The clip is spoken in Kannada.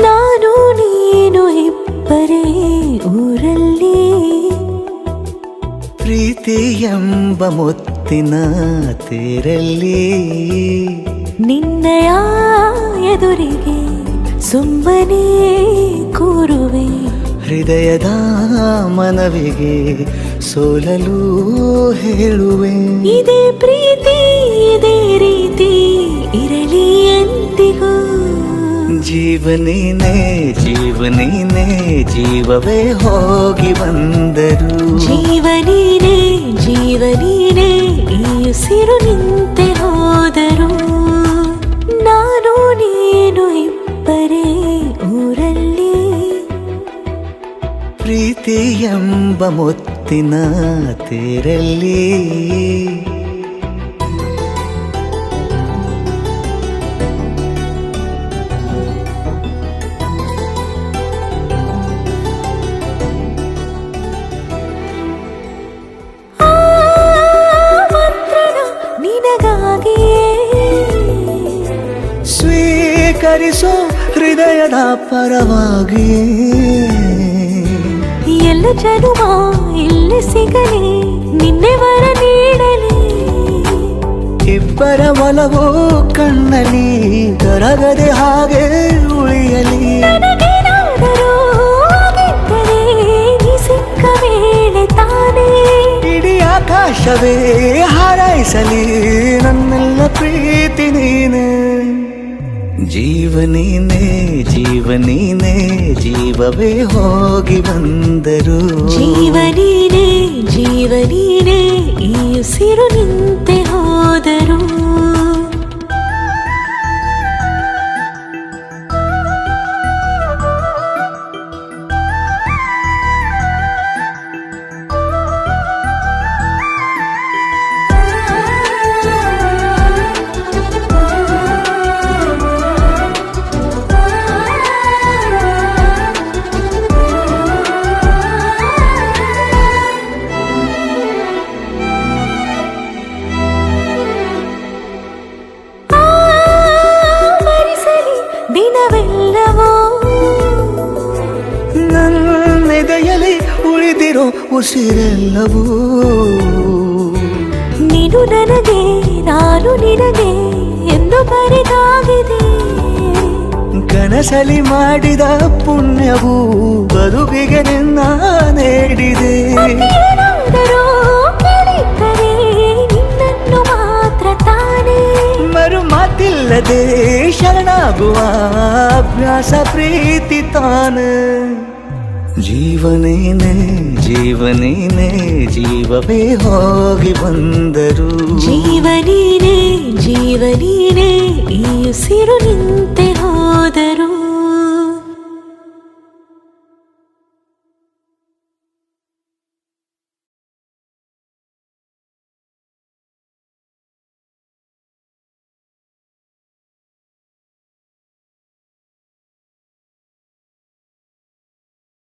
ನಾನು ನೀನು ಇಬ್ಬರೇ ಊರಲ್ಲಿ, ಪ್ರೀತಿ ಎಂಬ ಮುತ್ತಿನ ತೇರಲ್ಲಿ, ನಿನ್ನಯ ಎದುರಿಗೆ ಸುಮ್ಮನೆ ಕೂರುವೆ, ಹೃದಯದ ಮನವಿಗೆ ಸೋಲಲು ಹೇಳುವೆ. ಇದೇ ಪ್ರೀತಿ ಇದೇ ರೀತಿ ಇರಲಿ ಎಂದಿಗೂ. ಜೀವನೇನೆ ಜೀವನೇನೆ ಜೀವವೇ ಹೋಗಿ ಬಂದರು, ಜೀವನೀನೇ ಜೀವನೀನೇ ಈ ಉಸಿರು ನಿಂತೆ ಹೋದರು. ನಾನು ನೀನು ಇಬ್ಬರೇ ಊರಲ್ಲಿ, ಪ್ರೀತಿ ಎಂಬ ಮುತ್ತಿನ ತೇರಲ್ಲಿ. ಸ್ವೀಕರಿಸೋ ಹೃದಯದ ಪರವಾಗಿ, ಎಲ್ಲ ಜನುಮ ಇಲ್ಲಿ ಸಿಗಲಿ ನಿನ್ನೆ ವರ ನೀಡಲಿ. ಇಬ್ಬರ ಒಲವು ಕಣ್ಣಲ್ಲಿ ಕರಗದೆ ಹಾಗೆ ಉಳಿಯಲಿ. ನನಗೇನಾದರೂ ಆಗಿದ್ದರೆ ನೀ ಸಿಕ್ಕ ವೇಳೆ ತಾನೇ ಇಡೀ ಆಕಾಶವೇ ಹಾರೈಸಲಿ ನನ್ನೆಲ್ಲ ಪ್ರೀತಿ ನೀನೆ. ಜೀವನೀನೇ ಜೀವನೀನೇ ಜೀವವೇ ಹೋಗಿ ಬಂದರು, ಜೀವನೀನೇ ಜೀವನೀನೇ ಈ ಉಸಿರು ನಿಂತೆ ಹೋದರು. ದಿನವೆಲ್ಲವೋ ನನ್ನೆದೆಯಲ್ಲಿ ಉಳಿದಿರೋ ಉಸಿರೆಲ್ಲವೂ, ನೀನು ನನಗೆ ನಾನು ನಿನಗೆ ಎಂದು ಬರೆದಾಗಿದೆ. ಕನಸಲಿ ಮಾಡಿದ ಪುಣ್ಯವು ಬದುಕಿಗೆ ನಿನ್ನ ನೀಡಿದೆ. ಏನಾದರೂ ಕೇಳಿದ್ದರೆ ನಿನ್ನನ್ನು ಮಾತ್ರ ತಾನೇ, ಮರು ಮಾತಿಲ್ಲದೆ ಶರಣಾಗುವ ಅಭ್ಯಾಸ ಪ್ರೀತಿ ತಾನು. ಜೀವನೇನೆ ಜೀವನೇನೆ ಜೀವವೇ ಹೋಗಿ ಬಂದರು, ಜೀವನೀನೇ ಜೀವನೀನೇ ಈ ಉಸಿರು ನಿಂತೆ ಹೋದರು.